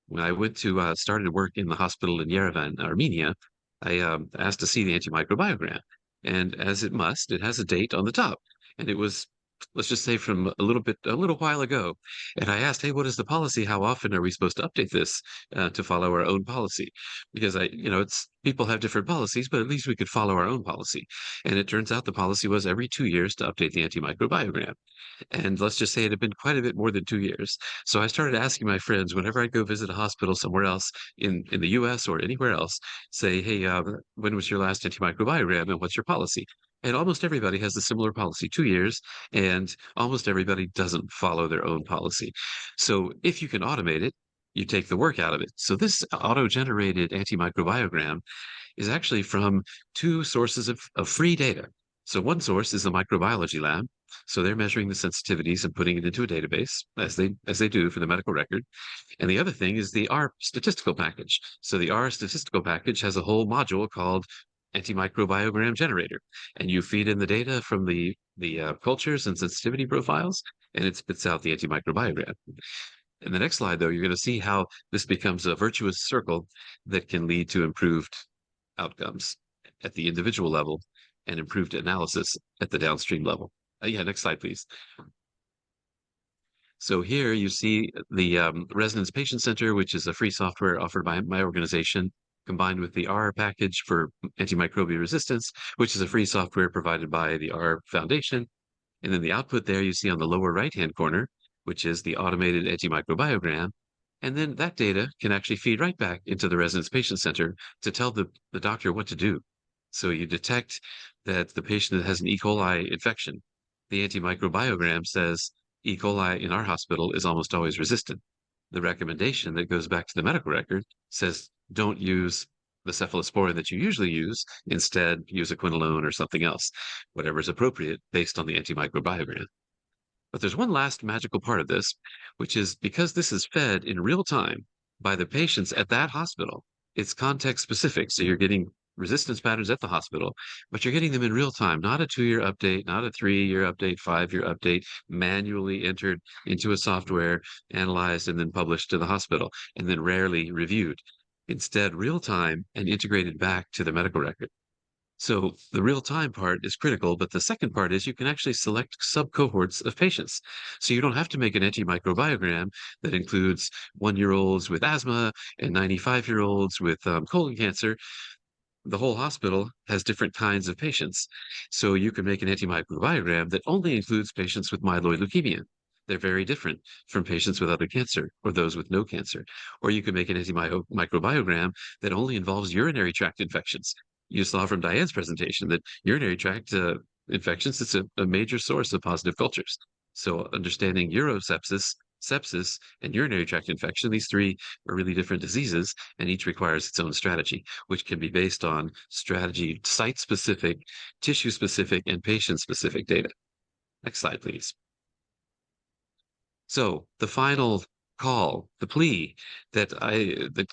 Speaker 5: When I went to started work in the hospital in Yerevan, Armenia, I asked to see the antimicrobiogram. And as it must, it has a date on the top. And it was, let's just say, from a little while ago. And I asked, hey, what is the policy? How often are we supposed to update this to follow our own policy? Because it's people have different policies, but at least we could follow our own policy. And it turns out the policy was every 2 years to update the antimicrobiogram. And let's just say it had been quite a bit more than 2 years. So I started asking my friends whenever I'd go visit a hospital somewhere else in the US or anywhere else, say, hey, when was your last antimicrobiogram and what's your policy? And almost everybody has a similar policy, 2 years, and almost everybody doesn't follow their own policy. So if you can automate it, you take the work out of it. So this auto-generated antimicrobiogram is actually from 2 sources of free data. So one source is the microbiology lab. So they're measuring the sensitivities and putting it into a database, as they do for the medical record. And the other thing is the R statistical package. So the R statistical package has a whole module called antimicrobiogram generator, and you feed in the data from the cultures and sensitivity profiles, and it spits out the antimicrobiogram. In the next slide, though, you're going to see how this becomes a virtuous circle that can lead to improved outcomes at the individual level and improved analysis at the downstream level. Yeah, next slide, please. So here you see the Resonance Patient Center, which is a free software offered by my organization, combined with the R package for antimicrobial resistance, which is a free software provided by the R Foundation. And then the output there you see on the lower right-hand corner, which is the automated antimicrobiogram. And then that data can actually feed right back into the Resonance Patient Center to tell the doctor what to do. So you detect that the patient has an E. coli infection. The antimicrobiogram says E. coli in our hospital is almost always resistant. The recommendation that goes back to the medical record says don't use the cephalosporin that you usually use. Instead, use a quinolone or something else, whatever is appropriate based on the antimicrobiogram. But there's one last magical part of this, which is because this is fed in real time by the patients at that hospital, it's context specific. So you're getting resistance patterns at the hospital, but you're getting them in real time, not a 2-year update, not a 3-year update, 5-year update, manually entered into a software, analyzed, and then published to the hospital, and then rarely reviewed. Instead, real time and integrated back to the medical record. So the real-time part is critical, but the second part is you can actually select sub-cohorts of patients. So you don't have to make an antimicrobiogram that includes 1-year-olds with asthma and 95-year-olds with colon cancer. The whole hospital has different kinds of patients. So you can make an antimicrobiogram that only includes patients with myeloid leukemia. They're very different from patients with other cancer or those with no cancer. Or you can make an antimicrobiogram that only involves urinary tract infections. You saw from Diane's presentation that urinary tract infections is a major source of positive cultures. So understanding urosepsis, sepsis, and urinary tract infection, these 3 are really different diseases, and each requires its own strategy, which can be based on strategy, site-specific, tissue-specific, and patient-specific data. Next slide, please. So the final call, the plea that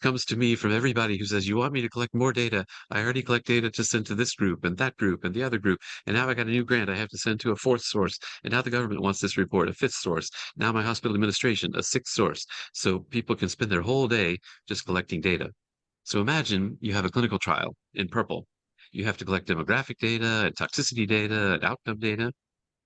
Speaker 5: comes to me from everybody who says, you want me to collect more data. I already collect data to send to this group and that group and the other group. And now I got a new grant I have to send to a 4th source. And now the government wants this report, a 5th source. Now my hospital administration, a 6th source. So people can spend their whole day just collecting data. So imagine you have a clinical trial in purple. You have to collect demographic data and toxicity data and outcome data.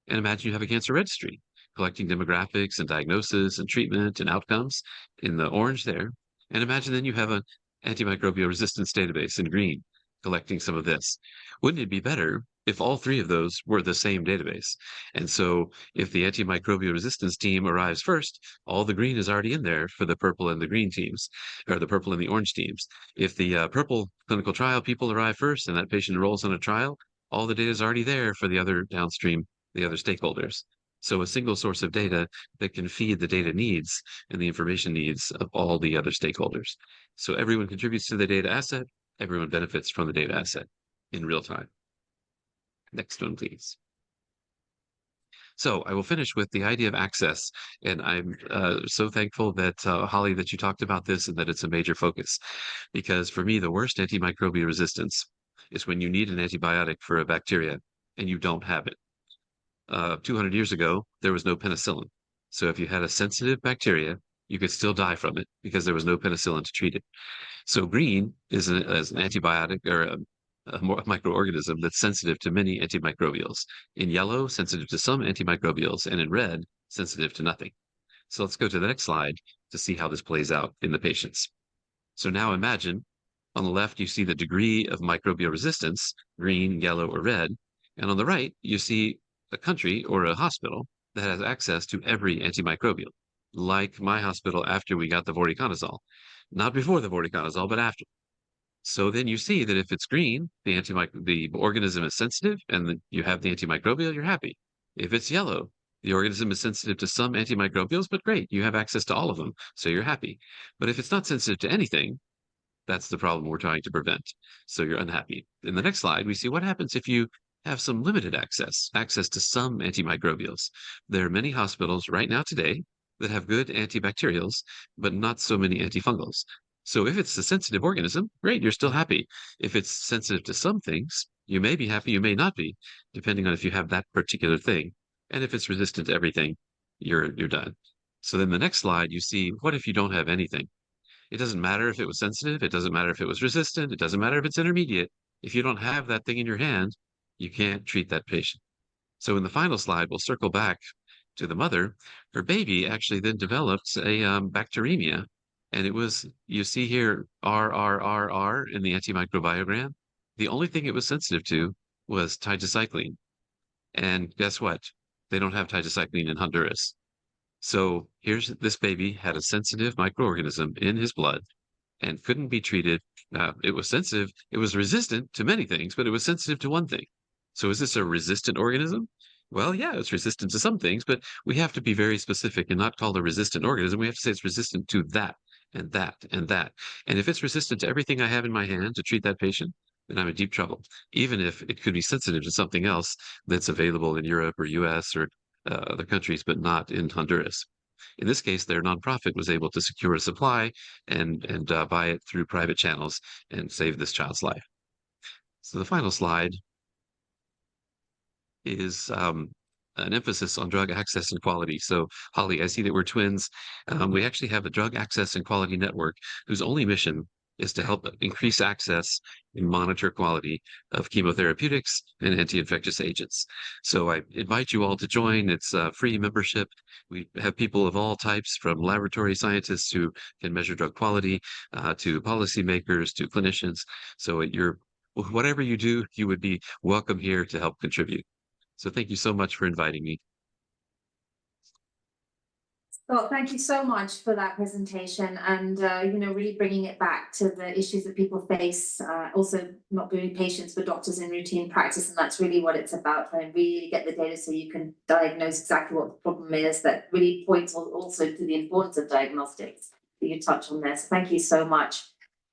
Speaker 5: And imagine you have a cancer registry, collecting demographics and diagnosis and treatment and outcomes in the orange there. And imagine then you have an antimicrobial resistance database in green, collecting some of this. Wouldn't it be better if all 3 of those were the same database? And so if the antimicrobial resistance team arrives first, all the green is already in there for the purple and the green teams, or the purple and the orange teams. If the purple clinical trial people arrive first and that patient enrolls on a trial, all the data is already there for the other downstream, the other stakeholders. So a single source of data that can feed the data needs and the information needs of all the other stakeholders. So everyone contributes to the data asset, everyone benefits from the data asset in real time. Next one, please. So I will finish with the idea of access. And I'm so thankful that, Holly, that you talked about this and that it's a major focus. Because for me, the worst antimicrobial resistance is when you need an antibiotic for a bacteria and you don't have it. 200 years ago, there was no penicillin. So if you had a sensitive bacteria, you could still die from it because there was no penicillin to treat it. So green is an antibiotic or a microorganism that's sensitive to many antimicrobials. In yellow, sensitive to some antimicrobials, and in red, sensitive to nothing. So let's go to the next slide to see how this plays out in the patients. So now imagine on the left, you see the degree of microbial resistance, green, yellow, or red. And on the right, you see a country or a hospital that has access to every antimicrobial, like my hospital after we got the voriconazole. Not before the voriconazole, but after. So then you see that if it's green, the organism is sensitive and you have the antimicrobial, you're happy. If it's yellow, the organism is sensitive to some antimicrobials, but great, you have access to all of them, so you're happy. But if it's not sensitive to anything, that's the problem we're trying to prevent. So you're unhappy. In the next slide, we see what happens if you have some limited access to some antimicrobials. There are many hospitals right now today that have good antibacterials, but not so many antifungals. So if it's a sensitive organism, great, you're still happy. If it's sensitive to some things, you may be happy, you may not be, depending on if you have that particular thing. And if it's resistant to everything, you're done. So then the next slide, you see, what if you don't have anything? It doesn't matter if it was sensitive. It doesn't matter if it was resistant. It doesn't matter if it's intermediate. If you don't have that thing in your hand, you can't treat that patient. So in the final slide, we'll circle back to the mother. Her baby actually then developed a bacteremia. And it was, you see here, RRRR in the antimicrobiogram. The only thing it was sensitive to was tigecycline. And guess what? They don't have tigecycline in Honduras. So here's this baby had a sensitive microorganism in his blood and couldn't be treated. It was sensitive. It was resistant to many things, but it was sensitive to one thing. So is this a resistant organism? Well, yeah, it's resistant to some things, but we have to be very specific and not call it a resistant organism. We have to say it's resistant to that and that and that. And if it's resistant to everything I have in my hand to treat that patient, then I'm in deep trouble, even if it could be sensitive to something else that's available in Europe or US or other countries, but not in Honduras. In this case, their nonprofit was able to secure a supply and buy it through private channels and save this child's life. So the final slide is an emphasis on drug access and quality. So Holly, I see that we're twins. We actually have a drug access and quality network whose only mission is to help increase access and monitor quality of chemotherapeutics and anti-infectious agents. So I invite you all to join. It's a free membership. We have people of all types, from laboratory scientists who can measure drug quality to policymakers to clinicians. So whatever you do, you would be welcome here to help contribute. So thank you so much for inviting me.
Speaker 1: Scott, thank you so much for that presentation and, really bringing it back to the issues that people face, also not only patients, but doctors in routine practice. And that's really what it's about, trying to really get the data so you can diagnose exactly what the problem is. That really points also to the importance of diagnostics that you touch on there. So thank you so much.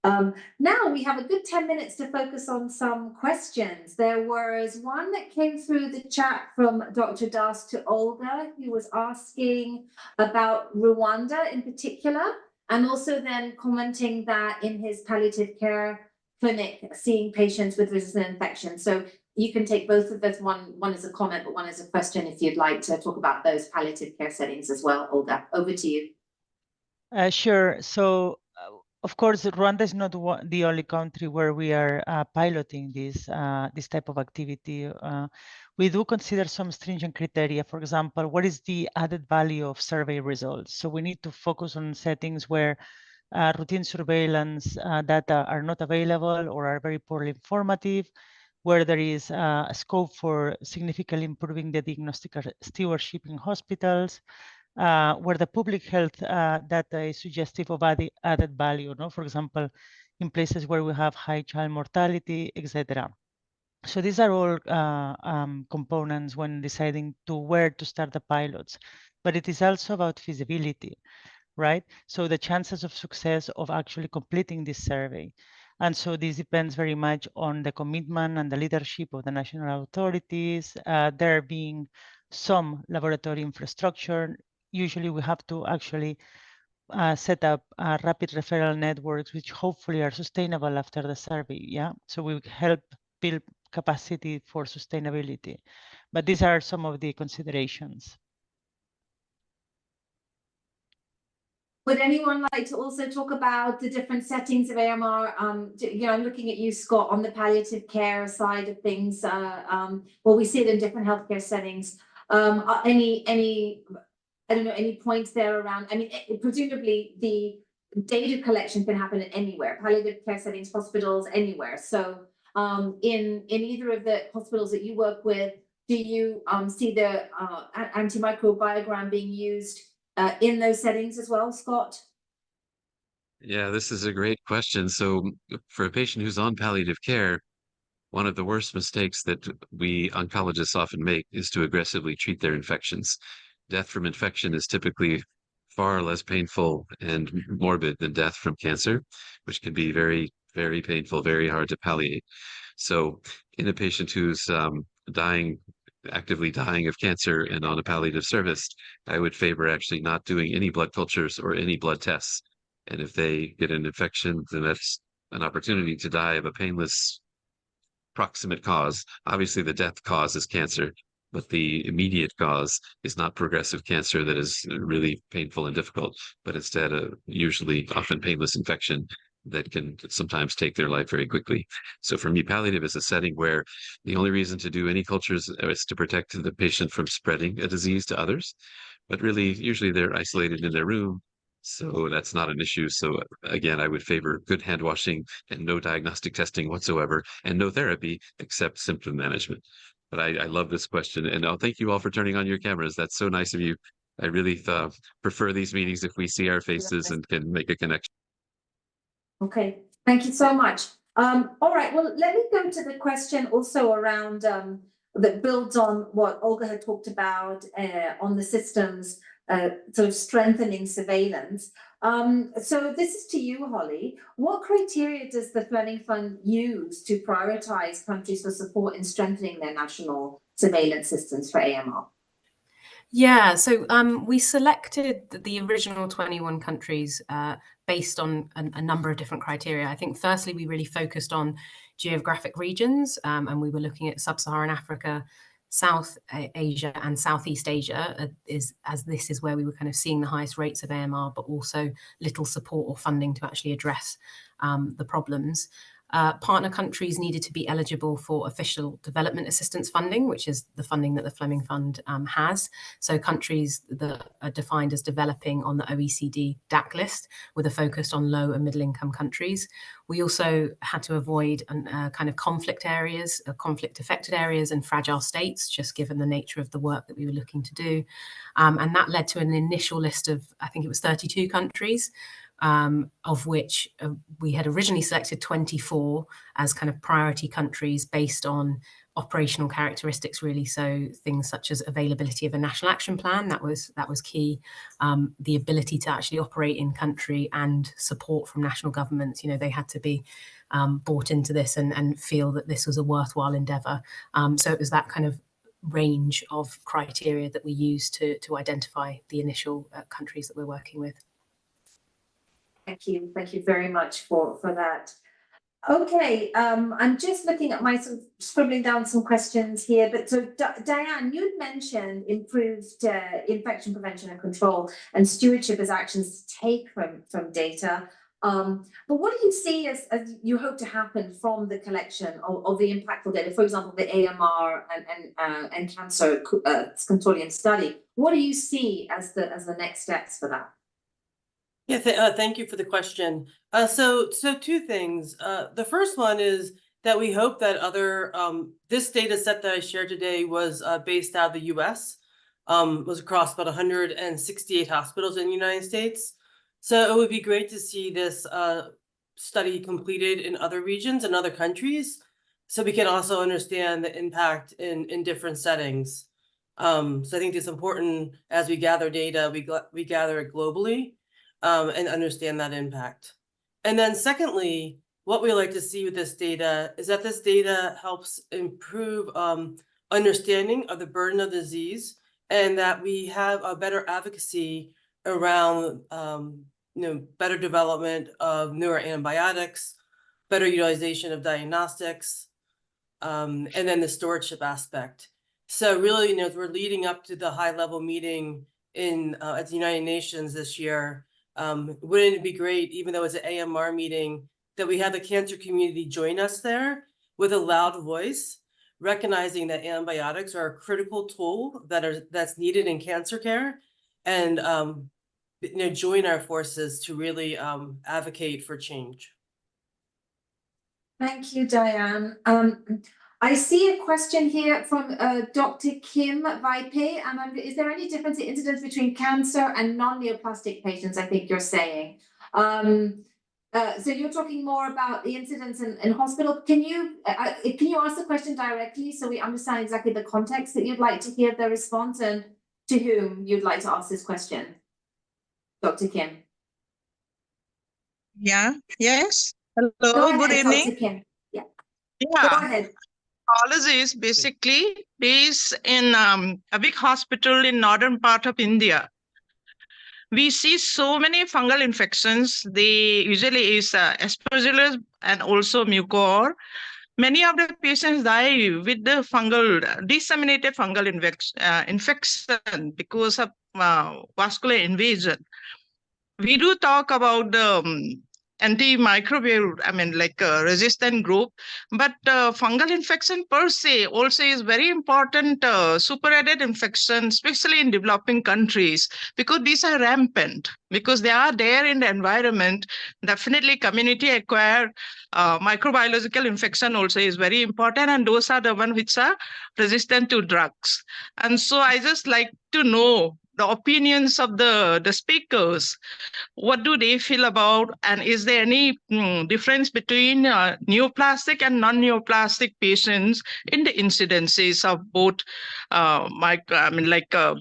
Speaker 1: Now we have a good 10 minutes to focus on some questions. There was one that came through the chat from Dr. Das to Olga, who was asking about Rwanda in particular, and also then commenting that in his palliative care clinic, seeing patients with resistant infections. So you can take both of those, one is a comment, but one is a question if you'd like to talk about those palliative care settings as well. Olga, over to you.
Speaker 2: Sure. So of course, Rwanda is not the only country where we are piloting this type of activity. We do consider some stringent criteria. For example, what is the added value of survey results? So we need to focus on settings where routine surveillance data are not available or are very poorly informative, where there is a scope for significantly improving the diagnostic stewardship in hospitals, where the public health data is suggestive of added value, no? For example, in places where we have high child mortality, etc. So these are all components when deciding to where to start the pilots, but it is also about feasibility, right? So the chances of success of actually completing this survey. And so this depends very much on the commitment and the leadership of the national authorities, there being some laboratory infrastructure. Usually we have to actually set up rapid referral networks, which hopefully are sustainable after the survey, yeah? So we help build capacity for sustainability. But these are some of the considerations.
Speaker 1: Would anyone like to also talk about the different settings of AMR? You know, I'm looking at you, Scott, on the palliative care side of things. Well, we see it in different healthcare settings. Any, I don't know, any points there around? I mean, presumably the data collection can happen anywhere, palliative care settings, hospitals, anywhere. So, in either of the hospitals that you work with, do you see the antimicrobial being used in those settings as well, Scott?
Speaker 5: Yeah, this is a great question. So for a patient who's on palliative care, one of the worst mistakes that we oncologists often make is to aggressively treat their infections. Death from infection is typically far less painful and morbid than death from cancer, which can be very, very painful, very hard to palliate. So in a patient who's actively dying of cancer and on a palliative service, I would favor actually not doing any blood cultures or any blood tests. And if they get an infection, then that's an opportunity to die of a painless proximate cause. Obviously, the death cause is cancer, but the immediate cause is not progressive cancer that is really painful and difficult, but instead a usually often painless infection that can sometimes take their life very quickly. So for me, palliative is a setting where the only reason to do any cultures is to protect the patient from spreading a disease to others. But really, usually they're isolated in their room, so that's not an issue. So again, I would favor good hand washing and no diagnostic testing whatsoever, and no therapy except symptom management. But I love this question, and thank you all for turning on your cameras. That's so nice of you. I really prefer these meetings if we see our faces and can make a connection.
Speaker 1: Okay, thank you so much. All right, well, let me go to the question also around that builds on what Olga had talked about on the systems, sort of strengthening surveillance. So this is to you, Holly. What criteria does the Fleming Fund use to prioritize countries for support in strengthening their national surveillance systems for AMR?
Speaker 3: Yeah, so we selected the original 21 countries based on a number of different criteria. I think firstly, we really focused on geographic regions, and we were looking at sub-Saharan Africa, South Asia and Southeast Asia, as this is where we were kind of seeing the highest rates of AMR, but also little support or funding to actually address the problems. Partner countries needed to be eligible for official development assistance funding, which is the funding that the Fleming Fund has. So countries that are defined as developing on the OECD DAC list with a focus on low and middle income countries. We also had to avoid kind of conflict areas, conflict affected areas and fragile states, just given the nature of the work that we were looking to do. And that led to an initial list of, I think it was 32 countries, of which we had originally selected 24 as kind of priority countries based on operational characteristics, really. So things such as availability of a national action plan, that was key. The ability to actually operate in country and support from national governments. You know, they had to be bought into this and feel that this was a worthwhile endeavour. So it was that kind of range of criteria that we used to identify the initial countries that we're working with.
Speaker 1: Thank you very much for that. Okay, I'm just looking at my sort of scribbling down some questions here, but so Diane, you'd mentioned improved infection prevention and control and stewardship as actions to take from data. But what do you see as you hope to happen from the collection of the impactful data, for example, the AMR and cancer consortium study? What do you see as the next steps for that?
Speaker 4: Yeah, thank you for the question. So two things. The first one is that we hope that this data set that I shared today was based out of the US, was across about 168 hospitals in the United States. So it would be great to see this study completed in other regions and other countries, so we can also understand the impact in different settings. So I think it's important as we gather data, we gather it globally. And understand that impact. And then secondly, what we like to see with this data is that this data helps improve understanding of the burden of disease, and that we have a better advocacy around better development of newer antibiotics, better utilization of diagnostics, and then the stewardship aspect. So really, as we're leading up to the high-level meeting in at the United Nations this year, wouldn't it be great, even though it's an AMR meeting, that we have the cancer community join us there with a loud voice, recognizing that antibiotics are a critical tool that's needed in cancer care, and join our forces to really advocate for change.
Speaker 1: Thank you, Diane. I see a question here from Dr. Kim Vaipe. Is there any difference in incidence between cancer and non-neoplastic patients, I think you're saying? So you're talking more about the incidence in hospital. Can you ask the question directly so we understand exactly the context that you'd like to hear the response and to whom you'd like to ask this question? Dr. Kim.
Speaker 6: Yeah, yes. Hello,
Speaker 1: Go
Speaker 6: good
Speaker 1: ahead,
Speaker 6: evening.
Speaker 1: Dr. Kim. Yeah. Go
Speaker 6: Yeah,
Speaker 1: ahead.
Speaker 6: oncology is basically based in a big hospital in northern part of India. We see so many fungal infections. They usually is aspergillus and also mucor. Many of the patients die with the disseminated fungal infection because of vascular invasion. We do talk about the antimicrobial, resistant group, but fungal infection per se also is very important superadded infection, especially in developing countries, because these are rampant, because they are there in the environment. Definitely community acquired microbiological infection also is very important, and those are the ones which are resistant to drugs. And so I just like to know the opinions of the speakers. What do they feel about, and is there any difference between neoplastic and non-neoplastic patients in the incidences of both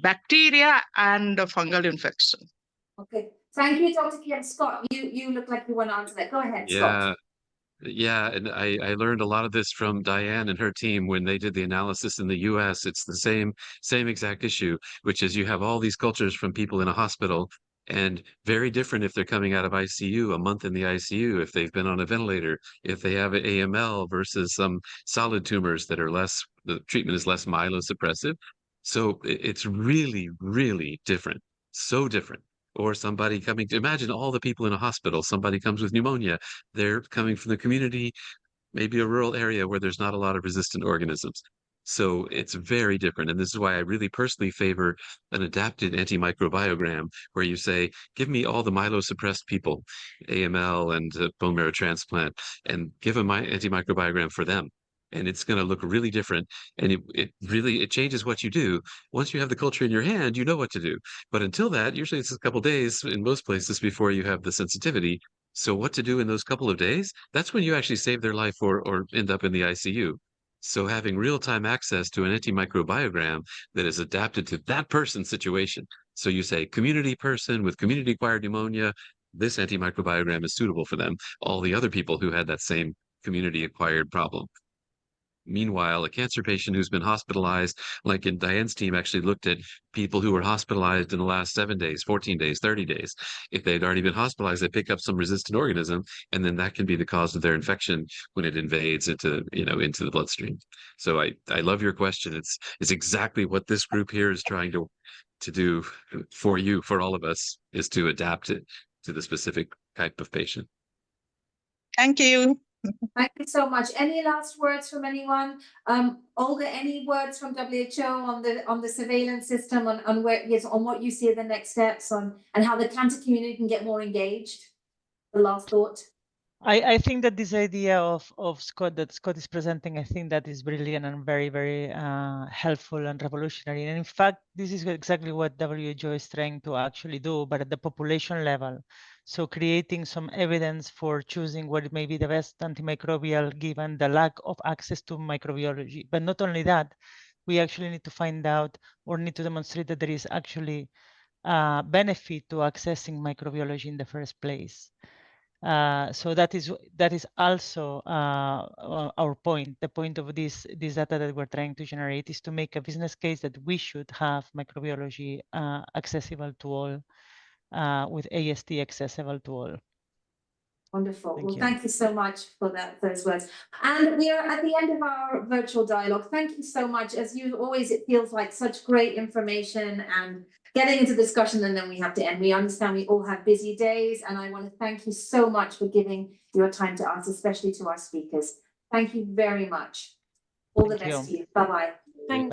Speaker 6: bacteria and fungal infection?
Speaker 1: Okay, thank you, Dr. Kim. Scott, you look like you want to answer that. Go ahead, Scott.
Speaker 5: Yeah, and I learned a lot of this from Diane and her team when they did the analysis in the US. It's the same exact issue, which is you have all these cultures from people in a hospital, and very different if they're coming out of ICU, a month in the ICU, if they've been on a ventilator, if they have an AML versus some solid tumors that are the treatment is less myelosuppressive. So it's really, really different. So different. Or somebody coming to imagine all the people in a hospital, somebody comes with pneumonia. They're coming from the community, maybe a rural area where there's not a lot of resistant organisms. So it's very different. And this is why I really personally favor an adapted antimicrobiogram where you say, give me all the myelosuppressed people, AML and bone marrow transplant, and give them my antimicrobiogram for them. And it's going to look really different. And it changes what you do. Once you have the culture in your hand, you know what to do. But until that, usually it's a couple days in most places before you have the sensitivity. So what to do in those couple of days? That's when you actually save their life or end up in the ICU. So having real-time access to an antimicrobiogram that is adapted to that person's situation. So you say community person with community-acquired pneumonia, this antimicrobiogram is suitable for them. All the other people who had that same community-acquired problem. Meanwhile, a cancer patient who's been hospitalized, like in Diane's team, actually looked at people who were hospitalized in the last 7 days, 14 days, 30 days. If they'd already been hospitalized, they pick up some resistant organism, and then that can be the cause of their infection when it invades into the bloodstream. So I love your question. It's exactly what this group here is trying to do for you, for all of us, is to adapt it to the specific type of patient.
Speaker 6: Thank you.
Speaker 1: Thank you so much. Any last words from anyone? Olga, any words from WHO on the surveillance system, on what you see are the next steps and how the cancer community can get more engaged? The last thought.
Speaker 2: I think that this idea of Scott that Scott is presenting, I think that is brilliant and very, very helpful and revolutionary. And in fact, this is exactly what WHO is trying to actually do, but at the population level. So creating some evidence for choosing what may be the best antimicrobial given the lack of access to microbiology. But not only that, we actually need to find out or need to demonstrate that there is actually benefit to accessing microbiology in the first place. So that is also our point. The point of this data that we're trying to generate is to make a business case that we should have microbiology accessible to all, with AST accessible to all.
Speaker 1: Wonderful.
Speaker 2: Thank
Speaker 1: Well,
Speaker 2: you.
Speaker 1: thank you so much for those words. And we are at the end of our virtual dialogue. Thank you so much. As you always, it feels like such great information and getting into discussion, and then we have to end. We understand we all have busy days, and I want to thank you so much for giving your time to us, especially to our speakers. Thank you very much. All the
Speaker 2: Thank
Speaker 1: best
Speaker 2: you.
Speaker 1: to you. Bye-bye.